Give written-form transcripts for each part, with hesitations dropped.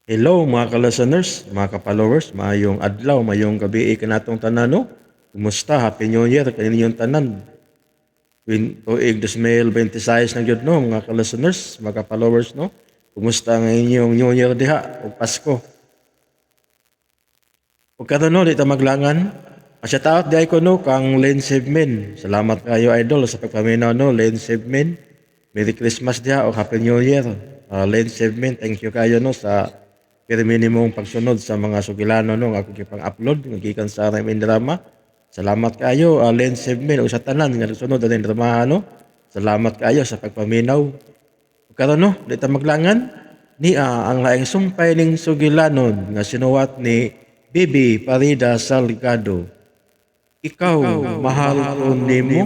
Hello mga ka-listeners, mga ka-followers, mayong adlaw, mayong gabi kanatong tanan no. Kumusta? Happy New Year kaninyong tanan. Tuig 2026 na gyud no mga ka-listeners, mga ka-followers no. Kumusta ang inyong New Year diha o Pasko? Ug karon no di ta maglangan. Asya taot di ay ko no kang Len Sevmin. Salamat kayo idol sa pagpaminaw no Len Sevmin. Merry Christmas diha o Happy New Year. Len Sevmin, thank you kayo no sa pirmi mong pagsunod sa mga sugilano no nga akong gipang-upload nga gikan sa aming drama. Salamat kayo Len Sevmin o sa tanan nga sunod ang drama no. Salamat kayo sa pagpaminaw. Karon no, di ta maglangan ni ang laing sumpay ning sugilanon nga sinuwat ni Bibi Farida Salgado. Ikaw, mahal ko nimo.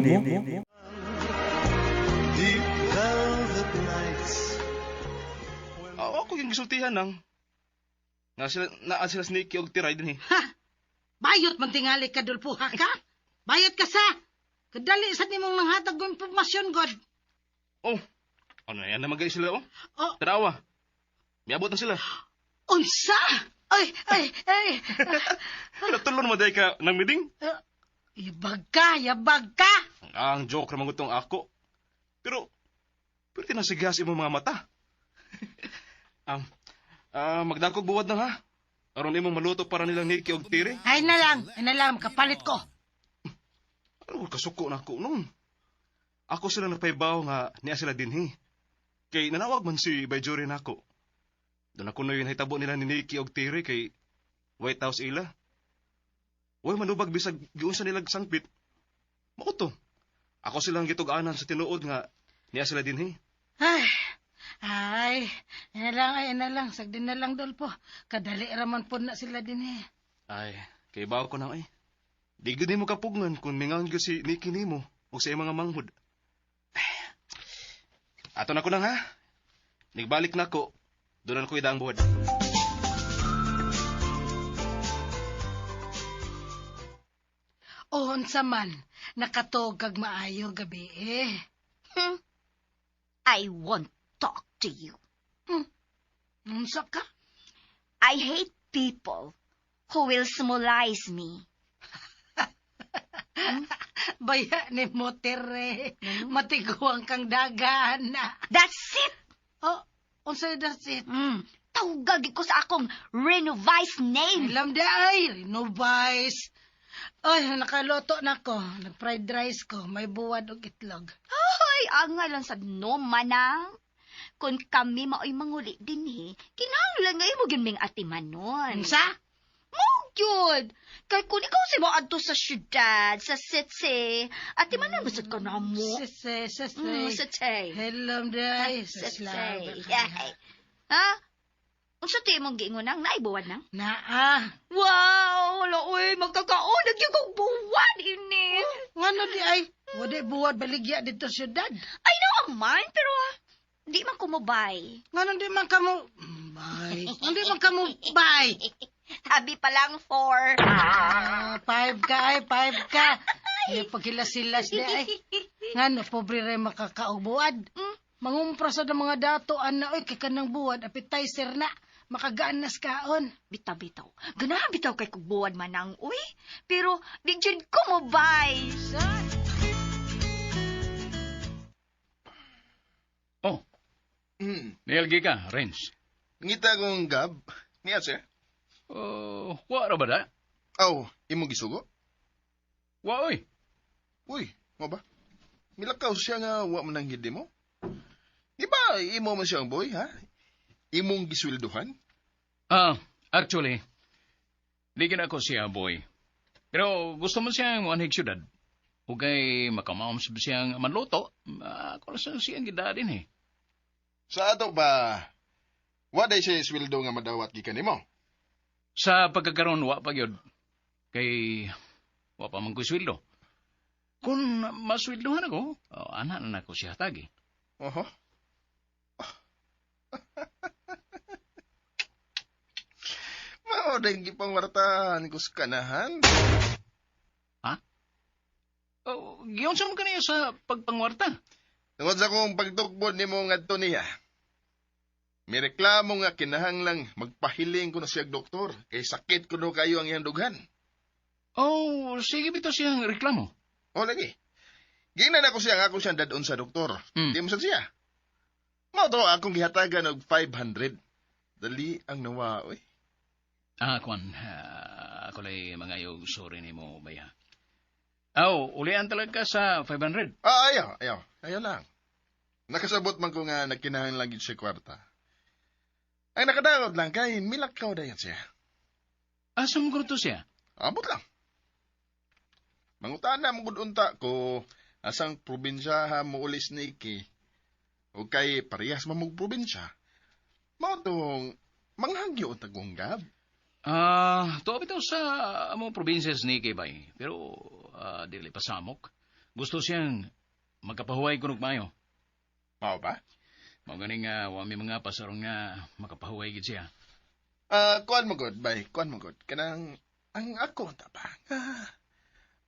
Deep velvet nights. Ako yung gisultihan lang. Nga sila, naa sila Snake og tiray din eh. Ha! Bayot man tingali ka, Dulpuha ka? Bayot ka sa! Kadali sa nimong nanghatag ng impormasyon, God. Oh, ano yan naman guys sila oh. Oh, Tarawa. Miabot na sila. unsa? Ay! Natulon mo dahil ka ng meeting. Yabag ka! Ang joke naman itong ako. Pero tinasigas mo mga mata. Magdakog buwad na ha. Aron imong maluto para nilang Nikki og tiri. Ay na lang, kapalit ko. Ano kasuko na ako nung. Ako sila napaybaw nga niya sila dinhi. Kay nanawag man si Bayjuri na ako. Doon ako na yun hitabo nila ni Nikki og tiri kay White House ila. Uy, manubag bisag giunsa nila sangpit. Mao to. Ako silang gitug-anan sa tinuod nga niya sila dinhi. Yan na lang, sagdin na lang, Dulpo. Kadali raman po na sila din eh. Ay, kay bawo ko na ay. Di gud nimo kapugngan kung mingang gyud si Nikki nimo o sa iyang mga manghud. Ato na ko nang ha. Nigbalik na ko. Doon ko idang buhod. Ohon sa man, nakatog kag maayo gabi eh. I won't talk to you. Unsa ka? I hate people who will symbolize me. Baya ni mo, Tere. Matiguang kang dagan. That's it! Oh, unsa that's it? Tawagag ko sa akong renovized name. Alam di ay, renovise. Ay, nakaloto na ko. Nag-fried rice ko. May buwad o itlog. Ay, ang lang sa no, manang. Kung kami mao'y manguli din kinahanglan nga mo yun ming atimanon. Unsa? Yun. Kaya kung ikaw si mo adto sa syudad, sa sitse, atimanon basad ka na mo. Sese. Sitse. Hello, day. Sitse. Ha? Unsa ti mong giingon nang naibuwan nang? Naa. Wow! Wala, uy, magkakaunag yung kong buwan, ini. Ngano di ay? Wala buwad baligya dito sa syudad. I know man, pero di man kumubay. Ngano di man kamo... Bye. Hindi man kamo... Bye. Habi pa lang 4. 5 ka ay, 5 ka. Ay, paghilas-hilas di ay. Ngano, pobre rin makakaubuad. Mangumpra sa mga dato, ana, oy, kay kanang buwad, appetizer na. Makagaan na kaon. Bitaw-bitaw. Ganahan bitaw kay kubuwan manang, uy. Pero, di dyan kumubay. Oh, nilgi ka, Renz. Ngita kong gab. Niya sir. Wala ba da? Aw, imong gisugo? Wa, oy. Uy, mo ba? Milakaw siya nga wa man ang hindi mo? Di ba imo man siya ang boy, ha? Imong gisweldohan? Actually, di ako siya, boy. Pero gusto mo siyang manhig syudad. Ugay makamam siyang manluto, ako lang siyang gidadin eh. Sa ato ba, wa day siya sweldo nga madawat gikan nimo? Sa pagkakaroon, wa pa yun. Kay, wa pa man ko sweldo. Kung masweldohan ako, anak na ako siya tagi. Oho. Mao day gipangwartahan ko sa kanahan. Giyon sa mo kaniya sa pagpangwarta. Tungod sa kong pagtukbod nimo ngadto niya. May reklamo nga kinahanglang magpahiling ko na siya doktor. Kay sakit ko no kayo ang iyang dughan. Oh, sige bitaw siyang reklamo. O lagi. Ginan ako siya nga ako siyang dadon sa doktor. Hmm. Di mo sad siya. Mao to akong gihatagan og 500. Dali ang nawa, oy. Kwan, ako lay mga yung sorry ni mo, baya. Ulian talaga sa 500. Ayaw lang. Nakasabot man ko nga nagkinahanglan gid siya kwarta. Ang nakadaot lang kay milakaw dayon siya. Asa mo to siya? Abot lang. Mangutana mo gud unta ko asang probinsya ha mo ulis ni Iki. O kay parehas mamog probinsya. Mao tong manghagyo unta gunggab. To bitaw sa among probinsya ni Kibay. Pero, dili pasamok. Gusto siyang magkapahuway kunog mayo. Mao ba? Mao ganing wami mga pasarong nga makapahuway gid siya. Kuan mo gud, bay. Kuan mo gud. Kanang ang ako unta ba?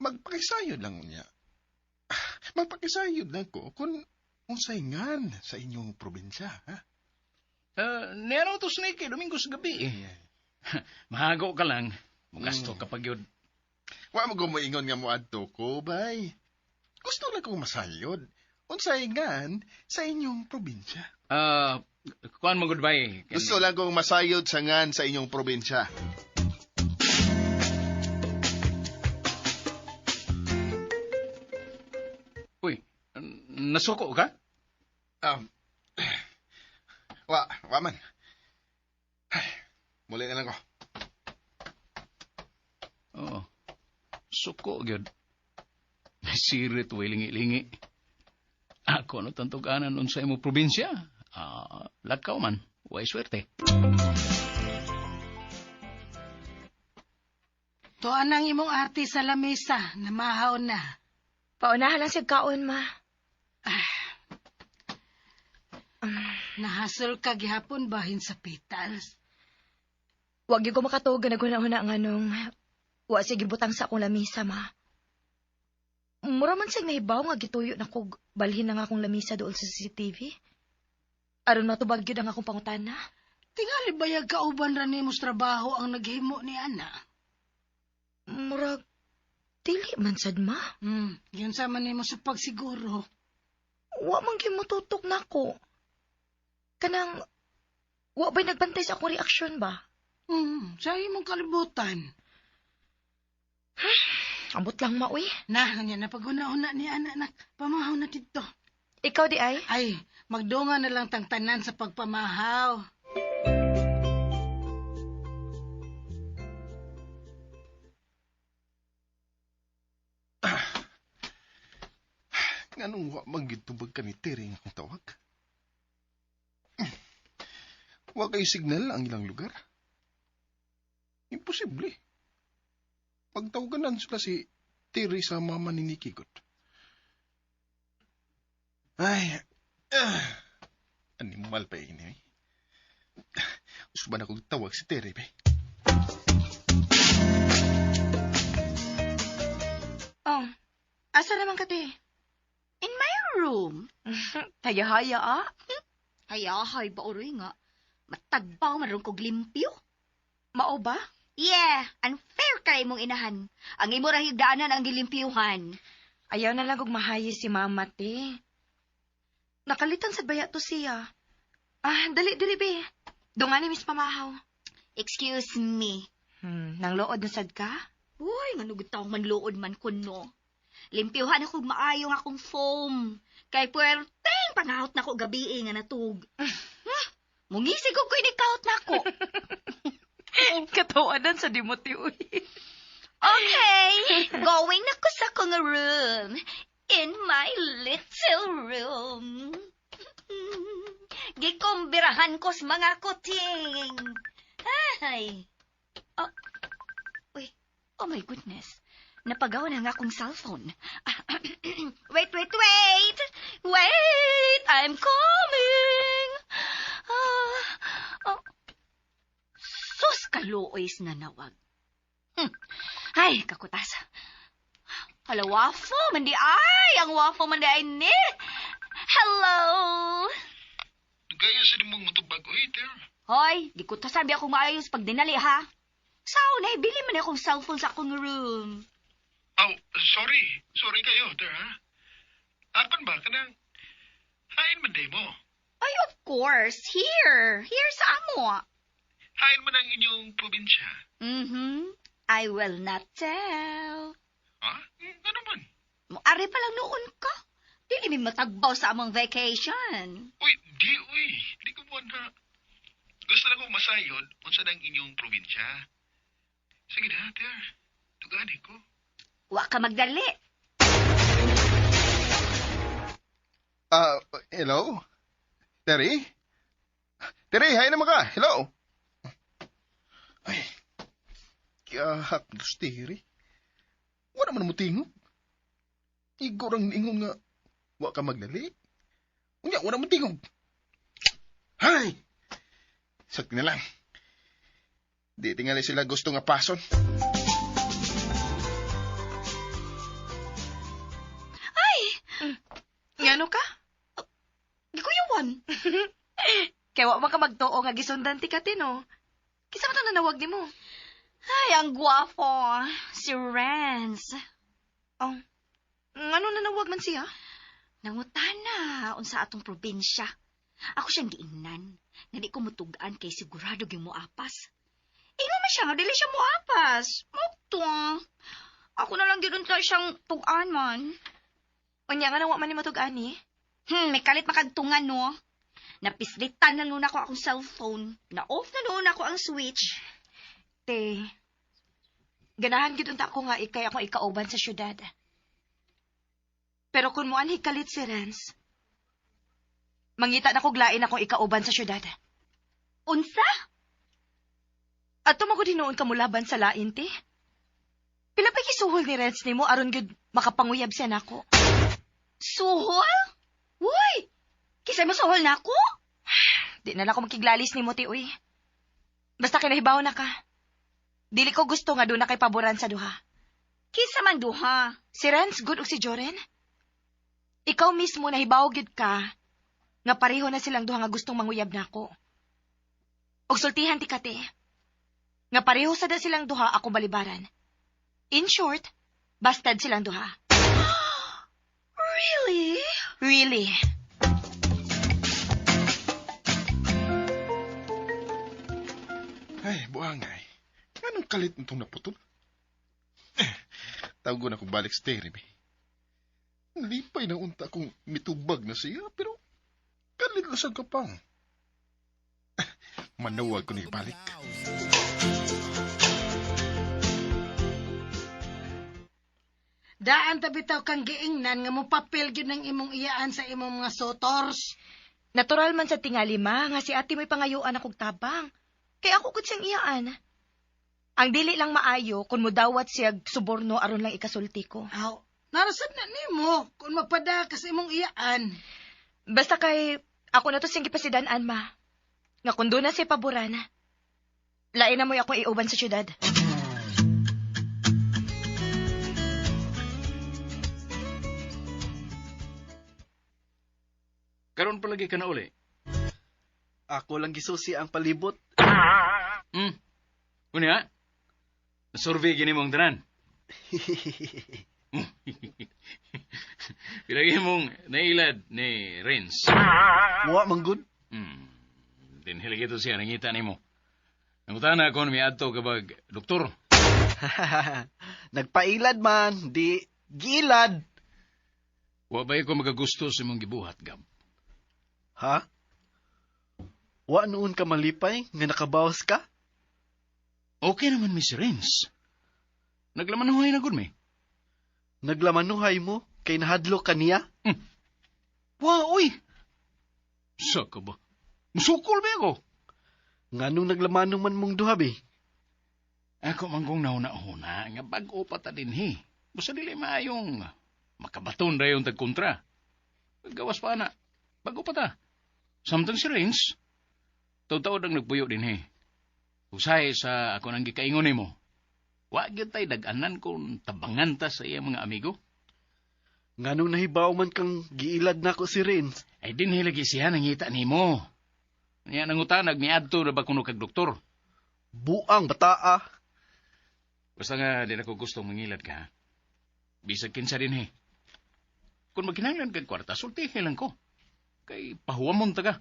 Magpakisayod lang niya. Magpakisayod lang ko kung usayngan sa inyong probinsya, ha? Nero to Snake, Domingo sa gabi eh. Mahago ka lang. Magasto kapag yun. Wa mo gumoingon nga mo adto ko, bay. Gusto lang kong masayod. Unsaygan sa inyong probinsya. Kuan mo goodbye. Gusto lang kong masayod sa ngan sa inyong probinsya. Uy, nasuko ka? Wa man. Ay, muli na lang ko. Oo. Suko, gyud. Sirit, way lingi-lingi. Ako no tantuganan nun sa imo probinsya. Lakaw man. Way swerte. To anang imong ate sa lamesa, namahaw na. Paunahan lang siya kaon, ma. Nahasol ka gihapon bahin sa petals. Huwag yung ko makatuog na guna-una nga nung wa sige butang sa akong lamisa, ma. Mura man siyang nahibaw nga gituyo na kog balhin na nga akong lamisa doon sa CCTV. Aron matubag yun ang akong pangutana. Tingali bayag kauban ra nimos trabaho ang naghimo ni ana. Murag, dili man sad, ma. Yun sa man nimo sa pagsiguro. Wa man gyud motutok nako. Kanang, wa ba'y nagbantay sa akong reaksyon ba? Sa imong kalibutan. Ambot lang, ma, uy. Ganyan na pag-una-una ni ana nak pamahaw na dito. Ikaw di ay? Ay, magdunga na lang tangtanan sa pagpamahaw. Nganong wa magitubag ka ni Terry nga akong tawag? Wa kayo signal ang ilang lugar? Imposible. Pagtawagan sila si Terry sa mama ni Nikki God. Ay, animal pa ini. Gusto ba na kong tawag si Terry, ba? Oh, asa naman ka, te? In my room. Haya-haya, ah. Hayahay ba oroy nga? Matagbaw man ron kog limpyo. Mao ba? Yeah, unfair kay mong inahan. Ang imo ra higdaanan ang gilimpyuhan. Ayaw na lang kog mahayi si mama, te. Nakalitan sa baya to siya. Dali, be. Dungani mis pamahaw. Excuse me. Nang lood na sad ka? Uy, nga nugutaw man lood man kuno. Limpyuhan ako maayo nga akong foam. Kay puwerteng panahot na ko gabi nga natug. Mungisig ko inikahot na ako. Katawanan sa Dimoti, uy. Okay, going na ko sa kong room. In my little room. Gikumbirahan ko sa mga kuting. Ay. Oh my goodness. Napagawa na nga akong cellphone. Wait. Wait, I'm coming. Sus, kaluoys na nawag. Ay, kakutas. Hala, wafo, mandi ay. Ang wafo, mandi ay ni. Hello. Gaya sa dimong mutubag, oy, ter. Hoy, di ko to sabi akong maayos pag dinali, ha? Sao na, bili man akong cellphone sa akong room. Aw, sorry. Sorry kayo, ter, ha? Apan ba, kanang hain man day mo. Ay, of course. Here. Here sa amo. Hain man ang inyong probinsya. I will not tell. Ha? Ano man? Ari pa lang noon ka. Dili mi matagbaw sa among vacation. Uy. Di ko buwan ha. Gusto lang kong masayod unsa ang inyong probinsya. Sige na, ter. Tugani ko. Wa ka magdali. Hello? Terry? Terry, hay naman ka. Hello? Ay, kiyahak dos Terry. Wala naman mo tingog. Igorang ingon nga, wa ka magdali. Unya, wala mo tingog. Hay! Sakti na lang. Di tingali sila gusto nga pason. Ngano ka? Di ko yawan. Kaya wa man ka magtuo nga gisundan ti katino. Kisa man nanawag nimo? Ay, ang gwapo. Si Renz. Oh. Ngano nanawag man siya? Nangutana unsa atong probinsya. Ako siyang giingnan. Nga di ko mutugaan kay sigurado gyud mo apas. Ingon man siya nga dili siya mo apas. Mokto. Ako na lang gyud unta siyang tugan man. Unya nga nawa man ni matug-ani. May kalit makagtungan, no? Napislitan na noon ako akong cellphone. Na-off na noon ako ang switch. Te, ganahan gid unta ko nga ikay akong ikauban sa syudad. Pero kung mo anhi kalit si Renz, mangita na kog lain akong ikauban sa syudad. Unsa? At tumagod hinuon ka mulaban sa lain, te. Pila pa gisuhol ni Renz nimo aron gud makapanguyab siya nako. Suhol? Uy! Kisay mo suhol na ako? Di na lang ako makiglalis ni mo, ti, uy. Basta kinahibaw na ka. Dili ko gusto nga doon na kay paboran sa duha. Kisa man duha. Si Renz, good o si Joren? Ikaw mismo nahibaw gyud ka nga pareho na silang duha nga gustong manguyab nako. Og sultihan ti kate. Nga pareho sada silang duha ako balibaran. In short, bastard silang duha. Really? Really? Ay, buangay. Anong kalit nitong naputol? Tawag ko na kong balik sa Terry, be. Lipay na unta kong mitubag na siya, pero kalit lasag ka pang. Manawag ko na ibalik. Daan tabitaw kang giingnan nga mo papel gyud ng imong iyaan sa imong mga sotors. Natural man sa tingali ma, nga si ate mo'y pangayuan akong tabang. Kaya ako gud siyang iyaan. Ang dili lang maayo kung mudawat siya suborno aron lang ikasulti ko. Aw, narasad na nimo kung magpada ka sa imong iyaan. Basta kay ako na to siyang gipasidan-an ma. Nga kung doon na siya paboran, lain na mo'y akong iuban sa syudad. Karon pa lagi ka na uli. Ako lang gisusi ang palibot. Unya? Survey gini mong tanan. Pilagi mong nailad ni Renz. Wa manggod. Dinhili ito siya, nangita ni mo. Nangutana ako may adto kabag doktor. Nagpailad man, di gilad. Wa ba ko magagusto sa mong gibuhat, Gab? Ha? Wa noon ka malipay nga nakabawas ka? Okay naman, Miss Renz. Naglamanuhay na gud mi. Naglamanuhay mo kay nahadlo ka niya? Wa, uy! Saka ba? Musukol ba ako? Nganong naglamano man mong duha, be? Ako manggong nauna-una nga bag-o pa ta din hi. Basta dili maayong makabaton ra yung tagkontra. Gawas pa na. Bago pa ta. Samtang si Renz, taw-taw ang nagpuyo din he. Usahay sa ako nang gikaingon mo. Wa gyud tay dag-anan kung tabangan ta sa iya mga amigo. Nganong nahibaw man kang giilad nako si Renz? Ay dinhi lagi siya nangita nimo. Yan ang utanag ni Adto na ba kuno kag doktor? Buang bataa. Basta nga, di na ko gustong mangilad ka, ha? Bisag kinsa din, Kung magkinahanglan kag kwarta, sultihin lang ko. Kay pahuwamon taga.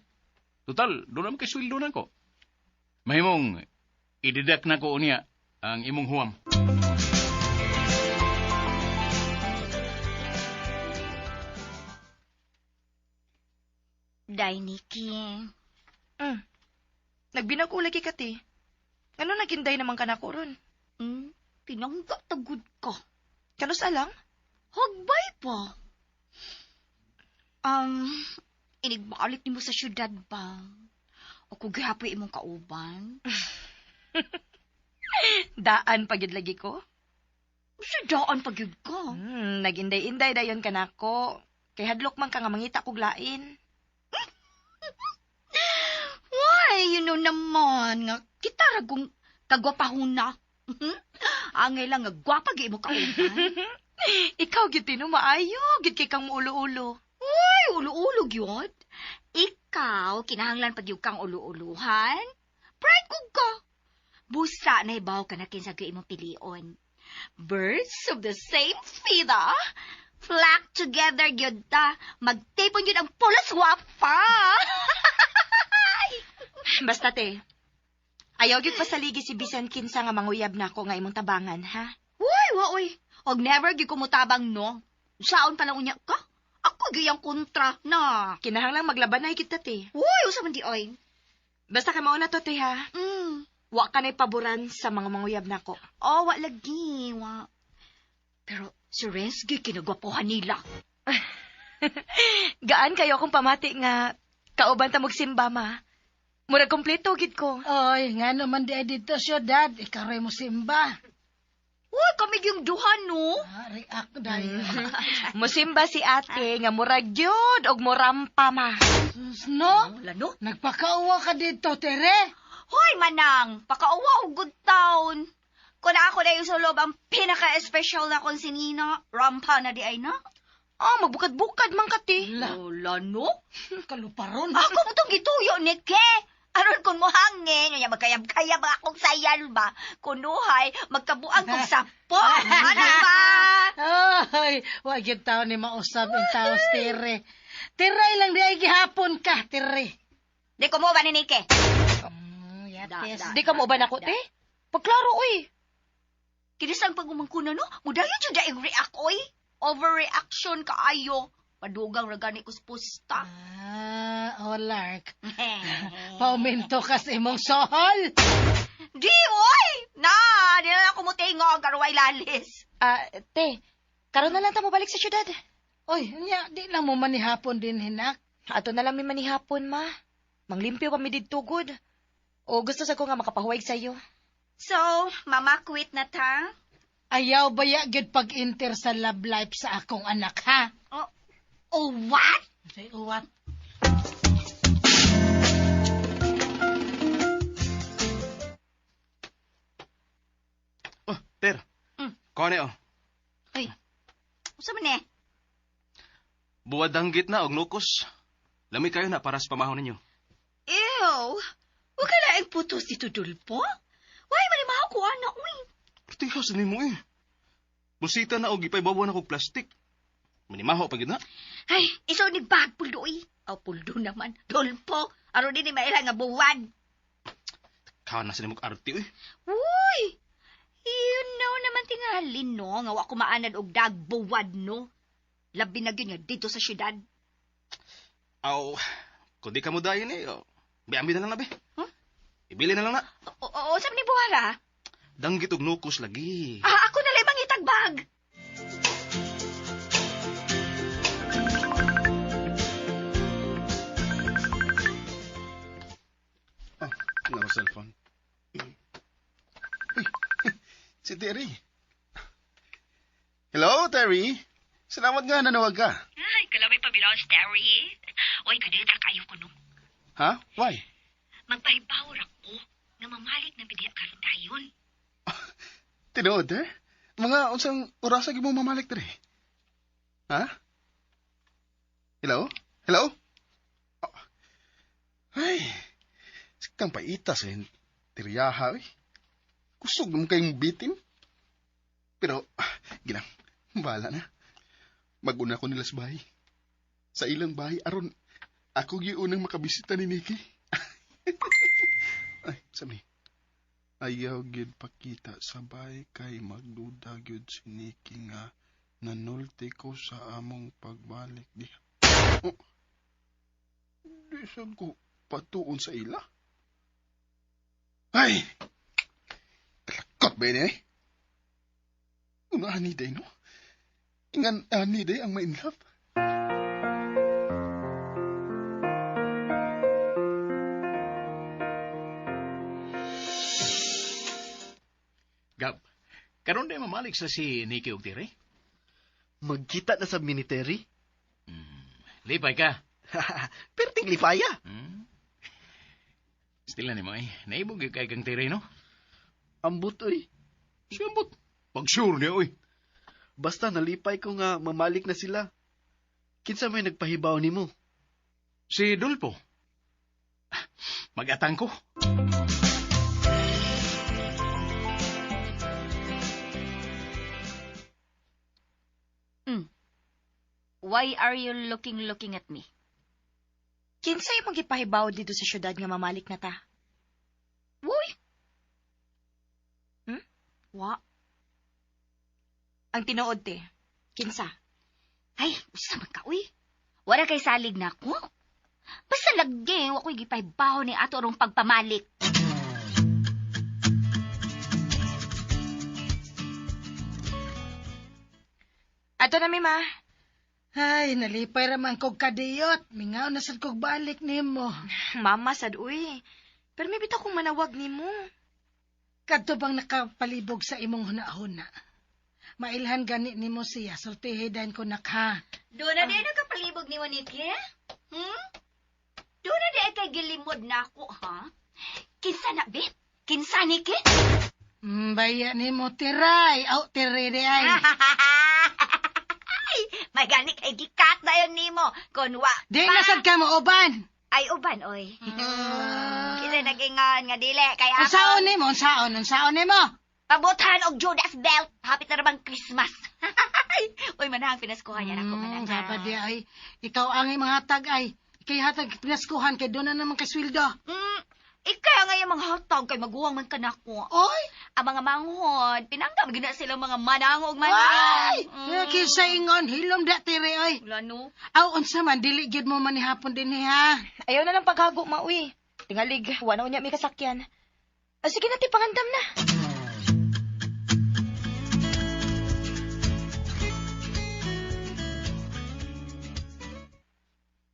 Total, doon naman kay sweldo na ko. Mahimong, ididak na ko niya ang imong huwam. Day, Nikki. Nagbinag lagi ka, te. Ano naginday naman ka na ko ron? Pinangga tagod ka. Kanos alang? Hagbay pa. Inigbalik ni mo sa syudad ba? O kung gihapoy imong kauban? Daan pagid lagi ko? Sa daan pagyud ka. Naginday-inday dayon ka na ko. Kay hadlok man ka nga mangita kog lain. Why, you know naman nga, kita ragong kagwapahuna. Angay lang nga gwapa gi mo kauban. Ikaw gid tino maayo, gid kay kang muulo-ulo. Ay, ulo-ulo gyud. Ikaw, kinahanglan pag yung kang ulo-uluhan. Pride ko ka. Busa na ibaw ka na kinsa gyud imong pilion. Birds of the same feather, flock together gyud ta. Magtipon gyud ang pulos wapa. Basta te, ayaw gyud pasaligi si bisan kinsa nga manguyab nako nga imong tabangan, ha? Uy. Og never gyud ko mutabang no. Saon pa lang unya ka? Ako gyud ang kontra na. Kinahanglang maglabanay kita te. Uy, usa man di oy. Basta ka mao na to te, ha? Wa ka na'y paboran sa mga manguyab nako. Oh, wa lagi, wa. Pero si Renz gyud kinagwapohan nila. Gaan kayo akong pamati nga kauban ta magsimba ma. Murag kompleto gid ko. Oy, nga naman di ay dito syudad. Ikaroy mo simba. Uy, kami yung duha, no? React dahil. Musimba si ate nga murag gyud og morampa ma. No? Wala, no? Nagpakauwa ka dito, Tere. Hoy, manang, pakauwa og good town. Kung ako na yung sulob ang pinaka-espesyal na kong sinina, rampa na di ay na. Magbukad-bukad man ka ti. Wala, no? Kaluparon. Ako mo itong gituyo, Nike. Aron kung mo hangin, nga magkayab-kayab akong sayal ba? Kunuhay, magkabuang kong sapo. Ano ba? Ay, wag yung tao ni mausap yung tao, Tere. Tiray lang di ay gihapon ka, Tere. Di ko mo ba ni Nike? Yates. Di ka mo ba nako te? Pagklaro oy. Kinisang pagumangkuna, no? Mudayon dyan dahil react, oy. Overreaction kaayo. Padugang ragani ko sa pusta. Lark. Pauminto ka sa imong sohol. Di, oy! Di na ako mutingog, arway lalis. Te, karon na lang ta mo balik sa syudad. Oy, di lang mo manihapon din, hinak. Ato na lang mi manihapon, ma. Manglimpyo pa mi didto good. O gusto sa ko nga makapahuwag sa iyo. So, mama quit na ta? Ayaw baya gyud pag-enter sa love life sa akong anak, ha? Oh, what? Say, what? Ter. Kuha niyo. Ay, usa man eh? Buwad danggit na og nukos. Lami kayo na para sa pamahon ninyo. Ew! Huwag ka laing putos dito, Dulpo. Why, manimahaw ko, anak, uy. Artihas ni mo Busita na og ipaibawan ako plastik. Manimaho pagid na. Ay, iso ni bag puldo, uy. Puldo naman. Dulpo, aro din ni maila nga buwan. Kawan na sa nimog arti, Uy! You know naman tingali, no? Nga wa ko maanan og dagbuwad, no? Labi na gyud nga dito sa syudad. Aw, kung di ka mo dayon biambi na lang na, be. Huh? Ibili na lang na. O, sabi ni Buhara? Danggit og nukos lagi. Ako na lang itagbag. Ano cellphone? Si Terry. Hello, Terry. Salamat nga nanawag ka. Ay, kalamay pa biraw, Terry. Oy, kadita kayo ko, no? Ha? Why? Magpahibawar ako nga mamalik na bidya karon dayon. Tinood, eh? Mga unsang orasa mo mamalik dere. Ha? Hello? Hello? Ay, Kang paita sa tiriyaha, eh. Kusog naman kayong bitin. Pero, ginang, bahala na. Maguna ko nila sa bahay. Sa ilang bahay, aron, ako giunang makabisita ni Nikki. Ay, sabi. Ayaw gyud pakita sa bahay kay magduda gyud si Nikki nga nanulti ko sa among pagbalik diha. Oh. Di sad ko patuon sa ila. Ay! Kalakot ba yun eh? Unahan ni Day, no? Ingan ani Day ang ma-in love. Gab, karon day mamalik sa si Nikki og Tire? Magkita na sa military? Lipay ka. Perting lipaya. Still na ni mo eh. Naibog yung kay kang Tire, no? Ambot, oy. Siyambot. Pag-sure niya, oy. Basta nalipay ko nga mamalik na sila. Kinsa may nagpahibaw ni mo? Si Dulpo. Mag-atang ko. Why are you looking at me? Kinsay mong gipahibaw dito sa syudad nga mamalik na ta? Uy! Wa. Ang tinuod te. Kinsa? Ay, usa man ka, uy. Wala kay salig na ako. Basta lagi, ako'y gipahibaw ni ato rong pagpamalik. Ato na mi ma. Ay, nalipay raman kog kadiyot. Mingaw na sad kog balik nimo. Mama sad uy. Pero may bitaw kong manawag nimo. Kadto bang nakapalibog sa imong hunahuna. Mailhan gani nimo siya, sortihidan ko nakha. Doon na din nakapalibog ni Waniki? Doon na din kay gilimod na ako, ha? Kinsa na, be? Kinsa, Niki? Baya nimo tiray. Aw, tiray di ay. May gani kay gikat na yun nimo. Kunwa. Di nasad ka mo, uban. Ay, uban, oy. Kila nagingan nga dili. Kaya Unsaon nimo, unsaon nimo. pabutan og Judas belt. Hapit na rabang Christmas. Uy, manahang pinaskuhan yan ako, manahang. Dapat di ay. Ikaw ang mga hatag ay. Ikay hatag pinaskuhan kay doon na naman kay sweldo. Ikaw nga yung mga hatag kay maguwang man ka na ko. Oy! Ang mga manghod, pinanggam gina silang mga manangog man. Ay! Kisa ingon, hilom da tiri oy. Wala no. Aw, unsa man, dili gyud mo manihapon din ha. Ayaw na ng paghago ma uy. Tingalig, wala niya may kasakyan. Sige na ti pangandam na.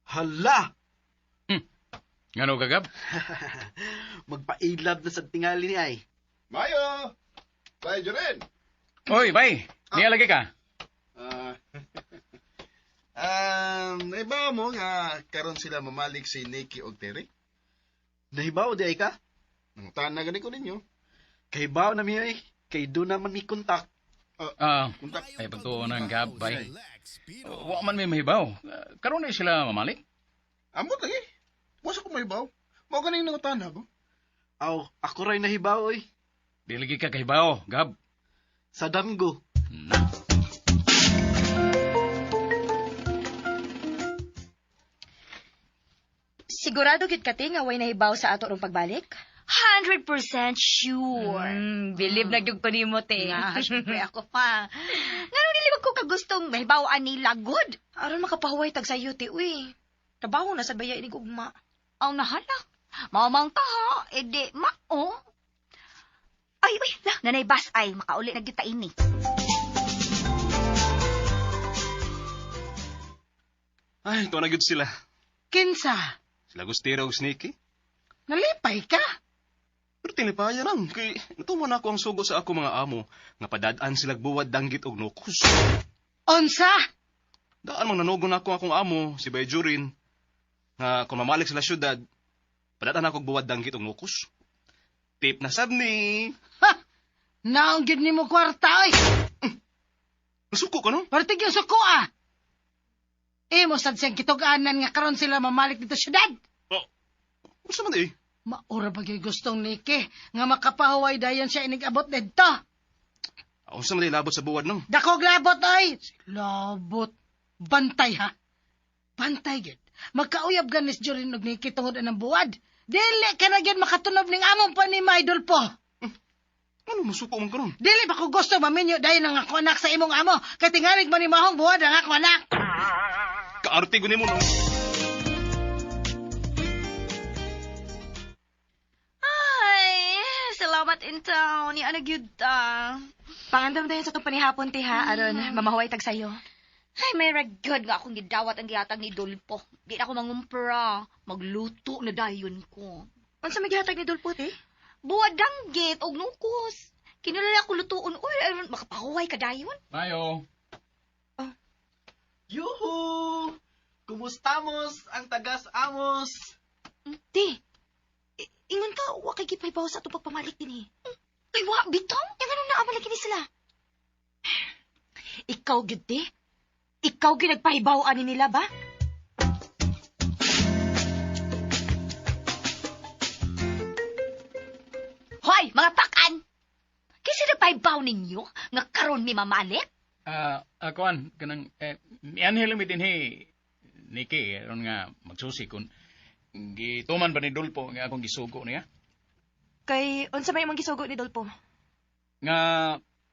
Hala! Ngano ka, Gab? Magpa-ilab na sa tingali ni ay. Mayo! Bye, Joren! Oy, bay! Niya lagi ka? Naibaw mo nga karon sila mamalik si Nikki og Terry? Nahibaw di ay ka? Nangutaan na gani ko ninyo. Kahibaw na mi ay. Kay doon naman mi kontak. Kuntak. Ay pagtuon ng Gab, bay. Wa man may mahibaw. Karon na sila mamalik? Amot lagi. Wasa ko maibaw. Mao ganing nangutaan na ba? Aw, ako rin nahibaw ay. Di lagi ka kahibaw, Gab. Sa damgo. Na. Sigurado gid ka ti nga way nahibaw sa ato rong pagbalik? 100% sure. Believe na gyud pa nimo te. Nga, syempre ako pa. Ngano dili ko kagustong mahibawaan nila good. Aron makapahuway tag sayo ti uy. Trabaho na sa baya ini ugma. Ang nahala. Mamang ka ha. Edi, mao. Ay, nanay bas ay. Makauli na kita ini. Ay, ito na good sila. Kinsa? Sila gustira og sneaky. Nalipay ka? Pero tinipaya lang. Kay natuman ako ang sugo sa ako mga amo. Nga padadaan sila buwad danggit og nukos. Unsa? Daan mang nanugon ako akong amo, si Bayjurin. Nga kung mamalik sila syudad, padadaan ako og buwad danggit og nukos. Tip na sab ni. Naong gyud nimo kwarta oy. Nasuko ka no? Partig yung suko ah. Mo sad siyang kitog-anan nga karon sila mamalik dito sa syudad. Gusto man eh. Maura ba gyud gustong Niki nga makapahuway dayon siya inigabot didto. Ako sa malay labot sa buwad nung. Dakog labot ay. Labot. Bantay ha. Bantay gyud. Magkauyab ganis Jorin og Niki tungod anang buwad. Dili ka na gyud makatunob ning among pa ni Idol po. Ano masuko man karon? Dili ba ko gusto maminyo dayon ang ako anak sa imong amo. Kay tingalig man ni mahong buwad ang ako anak. Kaarte ko nimo nung. Ay, salamat in town. Ni ana gyud ta. Pangandam dayon sa itong panihapon, ti ha, aron mamahuay tag sayo. Ay, may ragod nga akong gidawat ang gihatag ni Dulpo. Di na ako mangumpra. Magluto na dayon ko. Unsa may gihatag ni Dulpo, ti? Buwad danggit og nukos. Kinulala ko lutuon. Uy, aron makapahuway ka dayon. Mayo. Yuhu! Kumustamos ang tagas amos? Ti, ingon ka, wa kay gipaybaw sa itong pagpamalik din eh. Ay, wa, bitong. Yung anong naamalaki ni sila? Ikaw, gyud ti? Ikaw gyud nagpahibaw ani nila ba? Hoy, mga pakan! Kasi nagpaibaw ninyo nga karon mi mamalik? Kuan, kanang, mianhil mi din Niki, ron nga magsusi kung gituman ba ni Dulpo nga akong gisugo niya? Kay, unsa may imong gisugo ni Dolpo? Nga,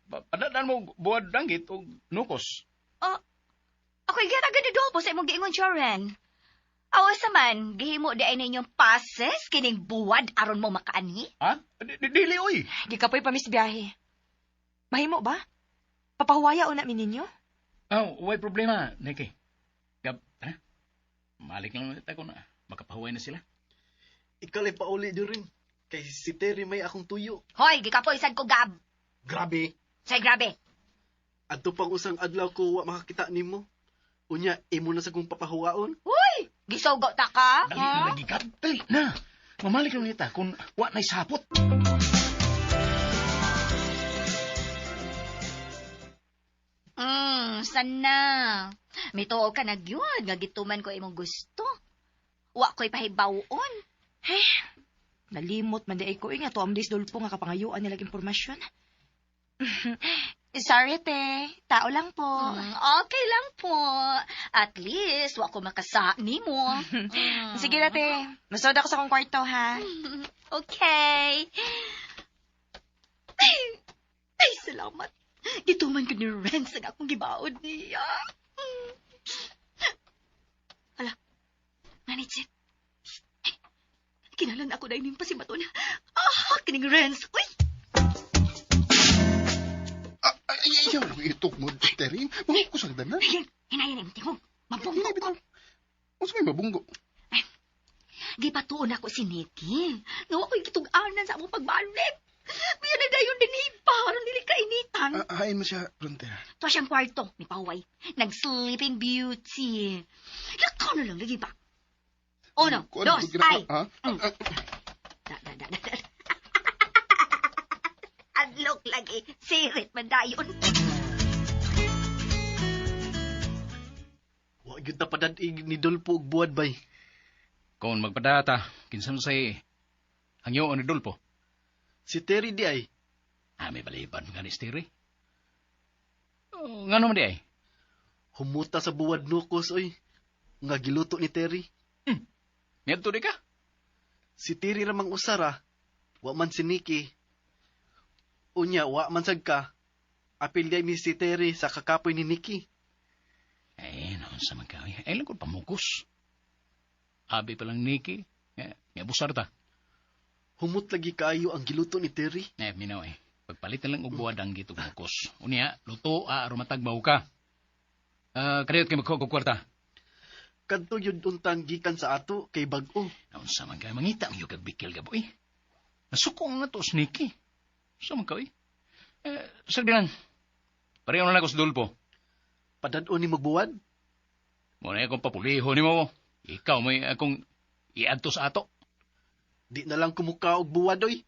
padadaan mo buwad danggit o nukos. Ako'y ginagad ni Dolpo sa imong giingon, Joren. Awas naman, gihimo di ay ninyong pases kining buwad aron mo makaani? Ha? Dili, oy! Di ka po'y pamisbiyahe. Mahimo ba? Papahuwaya o na ninyo? Way problema, Niki. Malik lang ulit ako na makapahuway na sila. Ikaw ay pauli din rin. Kay si Terry may akong tuyo. Hoy, gikapoy sad ko gab. Grabe. Say grabe. Adto pang usang adlaw ko wa makakita nimo. Unya, imo na sa kong papahuwaon. Hoy, gisawgo ta ka? Dali na lagi ka. Dali na. Mamalik lang ulit kung wa na'y sapot. Sana. Mituo ka na gyud nga gituman ko imong gusto. Wa ko'y pahibawon. Nalimot man di ay ko nga to amdis Dolpo nga kapangayuan nilang impormasyon. Sorry, te. Tao lang po. Okay lang po. At least, wa ko makasa nimo. Sige na, te. Masod ako sa kong kwarto, ha? Okay. Ay, salamat. Gituman ko ni Renz ang akong gibaod niya. Hala, manitsit. Kinalan ako na ining pasimato na. Kining Renz. Uy! Ayaw lang itok mo, Terry. Mahukusag na na. Hinayan yung tingog. Mabunggo ko. Ano sa may mabunggo? Gipatuon ako si Nikki. Nga ako'y gitug-anan sa among pagbalik. Biyan na dayon din parang dili kainitan. Hain mo siya, Frontier. Ito siyang kwarto ni Paway. Nag-sleeping beauty. Lakaw na lang, lagi ba? Uno, dos, ay. Adlok lagi. Sirit man dayon. Wa gyud ta padadig ni Dolpo og buwad bay. Kung magpadata, kinsan say hangyo ni Dulpo. Si Terry di ay. May baliban nga ni Stiri. Nga naman di ay? Humuta sa buwad nukos oy. Nga giluto ni Terry. Ngadto di ka? Si Terry ramang usara. Wa man si Nikki. Unya, wa man sad ka. Apil day mi si Terry sa kakapoy ni Nikki. Ay, naman sa magkawin. Ay, lang ko pamukos. Abi palang Nikki. Nga busar ta. Humut lagi kaayo ang giluto ni Terry. Minaw eh. Pagpalit na lang og buwad ang gitong mukos. Unya, luto, aromatagbaw ka. Kaniyot kayo magkukwarta. Kadto yun untang gikan sa ato kay bag-o. Naman sa man kayo, mangita ang yugag bikil ka boy. Nasukong na to, Nikki. Sa man kayo sagdi lang. Pareho na lang ako sa Dulpo. Padadon ni magbuwad? Muna akong papuliho ni mo. Ikaw may akong iadto sa ato. Di na lang kumuka og buwad oy.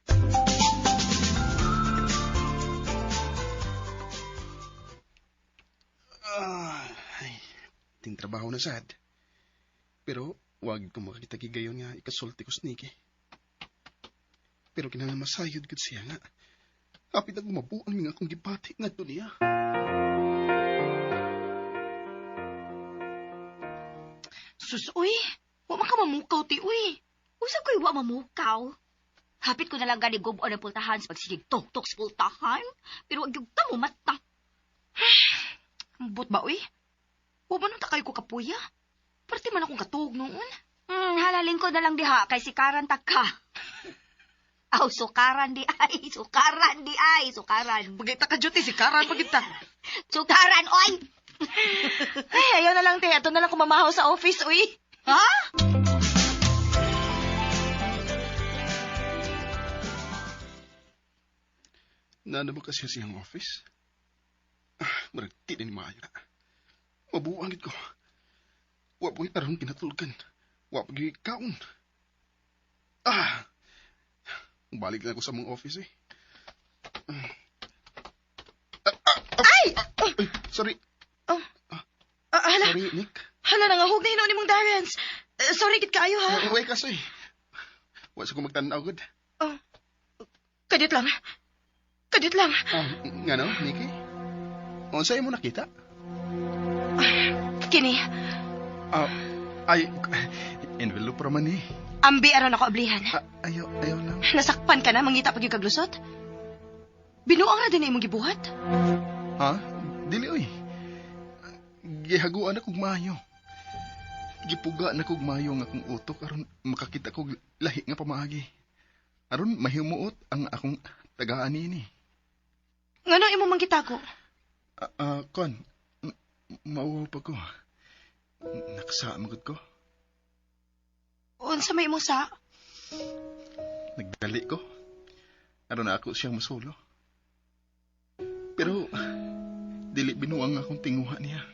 Ting trabaho na sad. Pero, wag ko makakita gayon nga ikasulti ko, Sneaky. Pero kinahanglan masayod gud siya nga. Hapit ang mabuang nga akong gibati ngadto niya. Sus, uy. Wa man ka mamukaw, ti, uy. Usa ko'y wa mamukaw. Hapit ko na lang gani gubo ng pultahan sa pagsigig tok-tok sa pultahan. Pero wag yung tamo mata. Ambot ba, uy? Wa man nung takay ko kapuya. Parte man akong katug noon. Halalin ko na lang diha kay sikaran ta ka. Aw, sukaran di ay. Sukaran di ay. Sukaran. Pagita ka, Juti, si Karan, pagita. Sukaran, oy! Ay, ayaw na lang, te. Ato na lang kumamahaw sa office, uy. Ha? Na naman kasi siyang office. Maragti na ni maayo na. Mabuang gid ko. Wa po'y tarong kinatulgan. Wa po'y kaon. Balik na ako sa mong office eh. Ay! Sorry. Hala. Sorry, Nick. Hala, nangahog na hinoon ni mong Darrens. Sorry, kit kaayo, ha? Uy, kasoy. Wa sa ko magtanaw gud. Kadit lang. Kadit lang. Nga no, Nicky? Unsay mo nakita? Kini, Ay, envelope raman eh. ambi aron ako ablihan. Ayaw lang. Nasakpan ka na, mangita pag yung kaglusot? Binuang na din na imong gibuhat. Ha? Dili, oy. Gihaguan na kog mayo. Gipuga na kog mayo nga akong utok aron makakita kog lahi nga pamaagi. Aron mahimuot ang akong tagaan ni. Nga nang imong manggita ko? Kon, mauwaw pa ko. Nakasa magod ko. Unsa may mo sa? Nagdali ko. Aron na ako siyang masulo. Pero, dili binuang akong tinguha niya.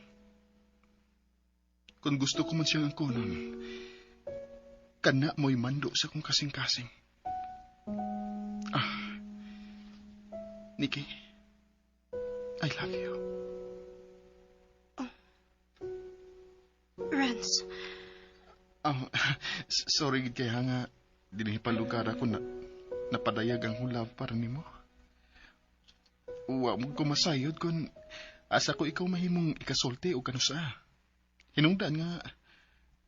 Kung gusto ko man siyang kunon, kana mo'y mando sa kong kasing-kasing. Nikki, I love you. Renz, Sorry gid kaya nga, dinihipan lugar ako na napadayag ang love para nimo. Wa mo ko masayod kung asa ko ikaw mahimong ikasulti o kanusa. Hinungdan nga,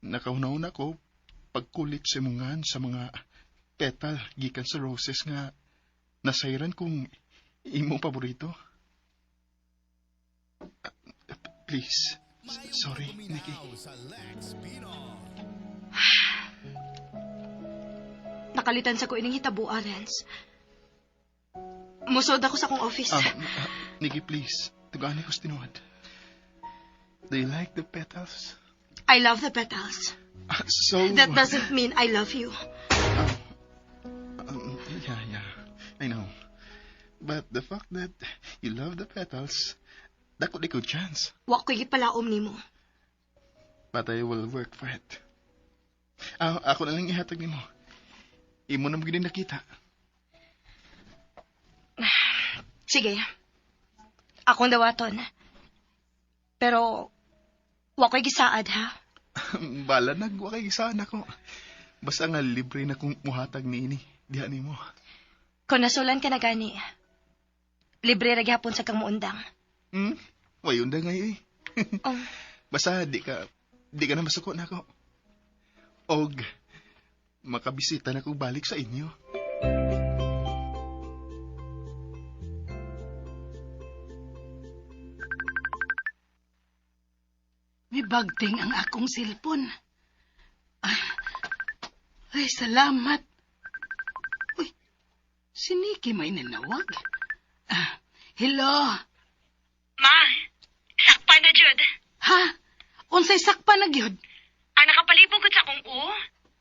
nakahunaw ko pagkulit sa imungan sa mga petal gikan sa roses nga nasayran kong imong paborito. Please, sorry, Nikki. nakalitan sa ko ining hitabuan, Renz. Musod ako sa kong office. Nikki, please, tugani ko tinuod. Do you like the petals? I love the petals. So... That doesn't mean I love you. Yeah, I know. But the fact that you love the petals, that could be a good chance. Wa ko'y gipalaom nimo. But I will work for it. Ako na lang ihatag nimo. Imo na mo gini nakita. Sige. Akong dawaton. Pero, wa ko'y gisaad, ha? Bala nagwa kay gisahan ako. Basta nga libre na kong muhatag ni ini. Diha nimo. Kung nasulan ka na gani, libre ra gyapon sa kang muundang. Way undang ngay eh. Oh. Basta di ka na masuko na ako. Og, makabisita na kong balik sa inyo. May bagting ang akong cellphone. Ay, salamat. Uy, si Nikki may nanawag. Hello? Ma, sakpan na jud. Ha? Unsay sakpa na gyud? Ang nakapalibog ko sa akong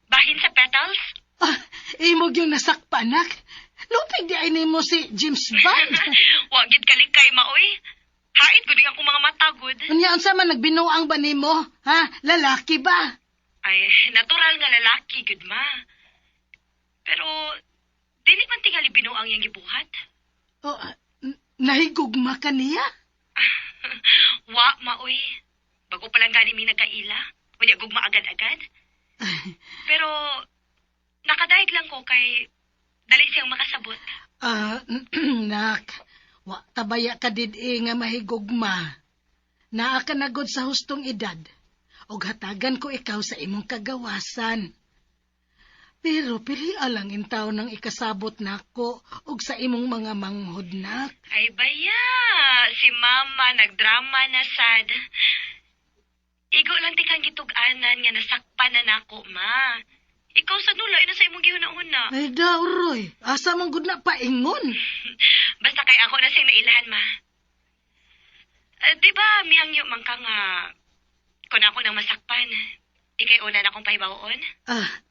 bahin sa petals. Imog yung nasakpa, anak. Lupig di ay nimo si James Bond. Wagid kalikay, maoy. Hait ko din akong mga matagod. Unya, unsa man nagbinuang ba nimo? Ha? Lalaki ba? Ay, natural nga lalaki, good ma. Pero, dili man tingali binuang yang gibuhat. Oh, nahigugma ka niya? Wa, maoy. Bago pa lang gani mi nagkaila. Unya gugma agad-agad. Pero, nakadahig lang ko kay Dali siyang makasabot. Nak, wa tabaya ka did nga mahigugma. Naa ka na gud sa hustong edad. Og hatagan ko ikaw sa imong kagawasan. Pero pili alang intaw ng ikasabot nako og sa imong mga manghod, nak. Ay baya, si mama nagdrama na sad. Igo lang ti kang gitug-anan nga nasakpan na nako, ma. Ikaw sa nula, ina sa imong gihuna-una. Ay daw, Roy. Asa mong gud na paingon? Basta kay ako na siyang nailahan, ma. Di ba, mihangyo man ka nga, kung ako nang masakpan, ikay una na akong pahibawon?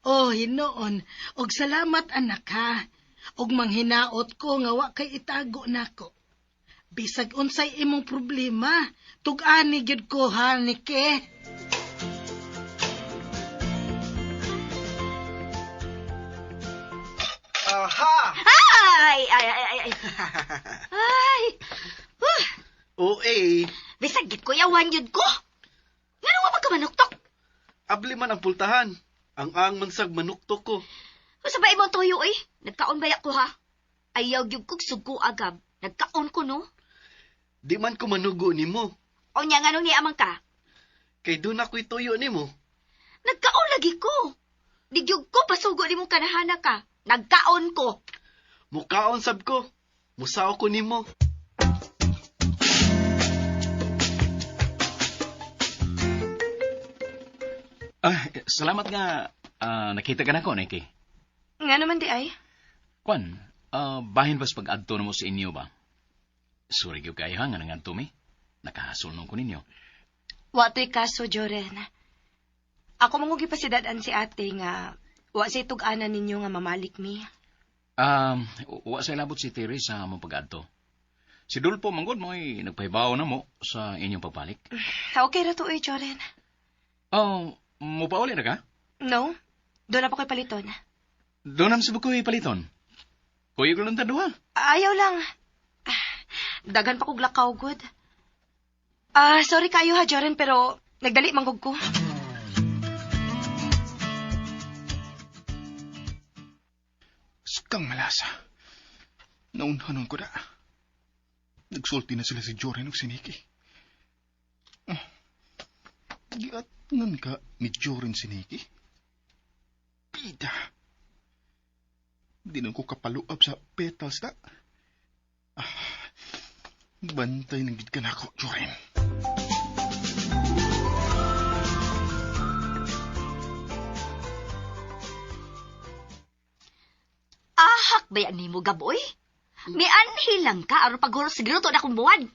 Hinoon. Og salamat, anak, ha. Og manghinaot ko nga wa kay itago nako. Bisag unsay imong problema, tug-ani gyud ko, ha, Nike. Aha! Ay! O eh, Bisag git ko yawan yun ko. Nga naman magkamanuktok. abli man ang pultahan. Ang mansag manuktok ko. Sabay mo toyo eh. Nagkaon ba ko ha? Ayaw yung kog sugo agab. Nagkaon ko no. Di man ko manugo nimo. O niya nga nung niamang ka. Kay doon ako'y tuyo nimo. Nagkaon lagi ko. Digyog ko pasugo ni mong kanahana ka. Nagkaon ko. Mukaon sab ko. Musao ko nimo. Salamat nga nakita ka na ko, Nike. Nga naman di ay. Kwan, bahin bas pag-adto na mo sa inyo ba? Sorry kayo kayo ha, nga nanganto mi. Nakahasulnong ko ninyo. Wato'y kaso, Joren. Ako mangugi pa si dadan si ate nga wa sa itug-anan ninyo nga mamalik mi. Wa sa ilabot si Terry sa mong pag-adto. Si Dulpo manggod mo ay nagpahibaw na mo sa inyong pagbalik. Okay ra to Joren. Mupauli na ka? No, doon na pa ko'y paliton. Doon naman sa bukoy paliton. Kuya ko lang taduha. Ayaw lang. Dagan pa kog lakaw, good. Sorry kayo ha, Joren, pero nagdali manggog ko. Skang malasa. Naunhanon ko na. Nagsulti na sila si Joren o si Nikki. Giat nun ka ni Joren si Nikki? Pida. Di na ko kapaluab sa petals na. Bantay ng gid ka na ako, Joren. Ahak ba yan ni mo, Gaboy? May anhi lang ka, aron paghuro sa giluto na kong buwan.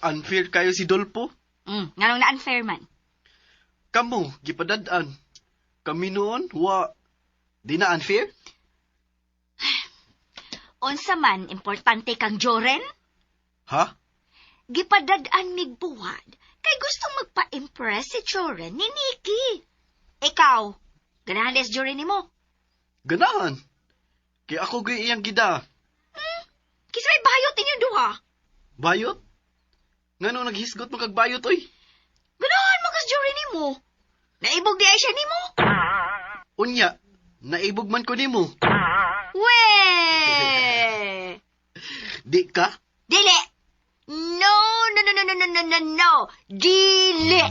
Unfair kayo si Dolpo. Nga nung na-unfair man. Kamo, gipadadaan. Kami noon, di na unfair? Unsa man, importante kang Joren? Ha? Gipadadaan mig buwan, kay gustong magpa-impress si Joren ni Nikki. Ikaw, ganahan des Joren ni mo. Ganahan. Kaya ako iyang gida. Kisay bayot inyong duha. Bayot? Nga nung naghisgot mo kag bayot, oy. Ganahan mo kas Joren ni mo. Naibog di ay siya ni mo. Unya, naibog man ko nimo. Weh! Di ka? Dili! No! Dili!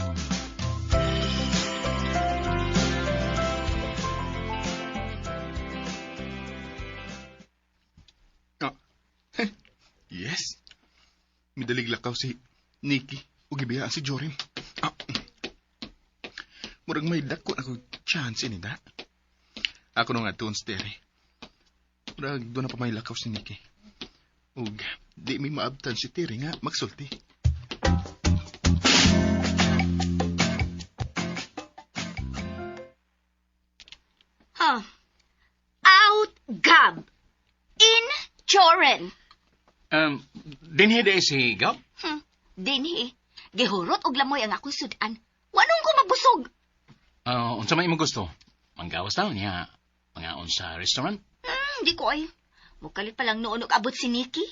Yes. Midalig lakaw si Nikki o gibiyaan si Joren. Murag may dako ako chance ni da. Ako nung atun si Terry. Murag doon na pa may lakaw si Nikki. Ug di may maabtan si Terry nga magsulti. Out, Gab! In, Joren! Dinhi de si Gab? Dinhi, gihurot og lamoy ang akong sudan. Wanong ko magbusog? Unsa may imong gusto? Manggawas daw niya mangaon sa restaurant? Di ko ay. Mukalit pa lang noon og abot si Nikki.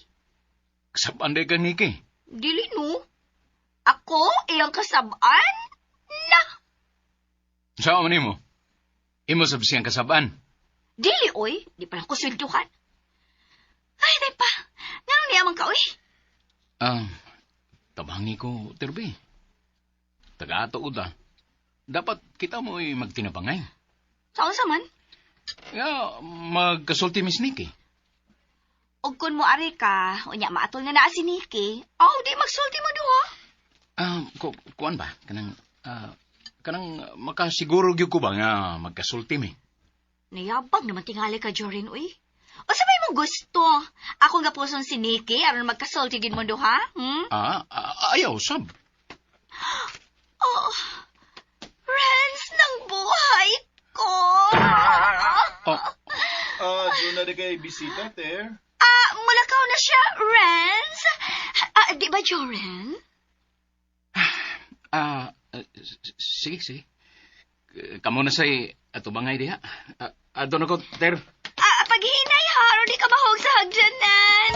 Kasaban de kang Nikki. Dili no. Ako, iyang kasabaan? Na! Saan mo nimo? Imo sa siyang kasaban? Dili, oy. Di pa lang ko swelduhan. Ay, day pa. Nga niya man ka, oy. Tabangi ko, Terbi. Taga-atuod Dapat kita mo'y magtinabangay. Saan sa man? Magkasulti Miss Nikki. Og kun mo ari ka, unya maatol nga naa si Nikki, di magsulti mo duha. Kuan ba? Kanang makasiguro gyud ko ba nga magkasulti mi? Nayabag naman tingali ka, Jorin, uy. O sabay mong gusto. Ako nga puson si Nikki, aron magkasulti gid mo duha, Ayaw, sab. Oh, Renz ng buhay ko. Doon na rin kayo bisita, Ter. Mulakaw na siya, Renz. Di ba, Joren? Sige. Kamu na say atubangay diha. Doon ako, Ter. Paghinay, haro di ka mahog sa hagdanan.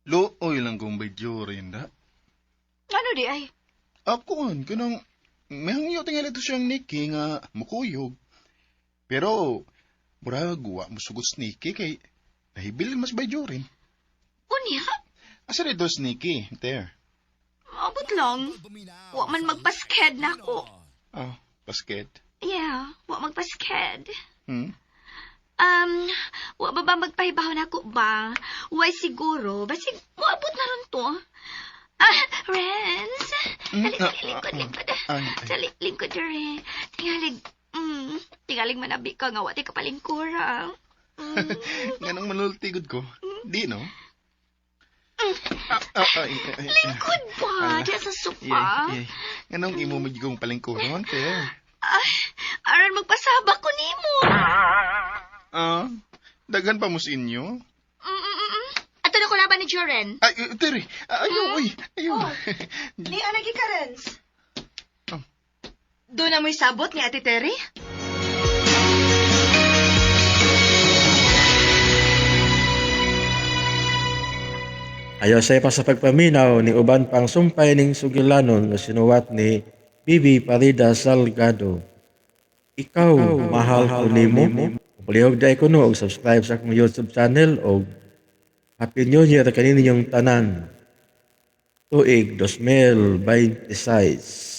Looy lang kong medyo rin da. Ano di ay? Ako, kanang, may hangyo tingali ito siyang Nikki nga mukuyog. Pero, murag, wa musugot si Nikki kay nahibil mas by Jorin. Unya? Asa rin si Nikki, Ter? Abot lang. Wa man magpasked na ako. Basket. Yeah, wa magpasked. Hmm? Wa ba magpahibaw na ako ba? Why siguro? Basig, moabot na ron to. Renz. Lingkod. Lingkod rin. Tingalig manabi ka nga, wati ka palingkura. Ganang manultigod ko. Di, no? Lingkod ba? Diyan sa sopa? Ganang imo magigong palingkuron, Ter. Aron magpasabak ko nimo. Dagan pa mo sa inyo? Ato na ko laban ni Joren. Ay, Ter, ayaw. Di anagi ka, Renz. Doon na mo'y sabot ni Ate Terry? Ayaw say pa sa pagpaminaw ni uban pang sumpay ning sugilanon nga sinuwat ni Bibi Parida Salgado. Ikaw, mahal ko nimo. Palihog da ko no og subscribe sa akong YouTube channel og Happy New Year kanin ninyong tanan. Tuig 2026.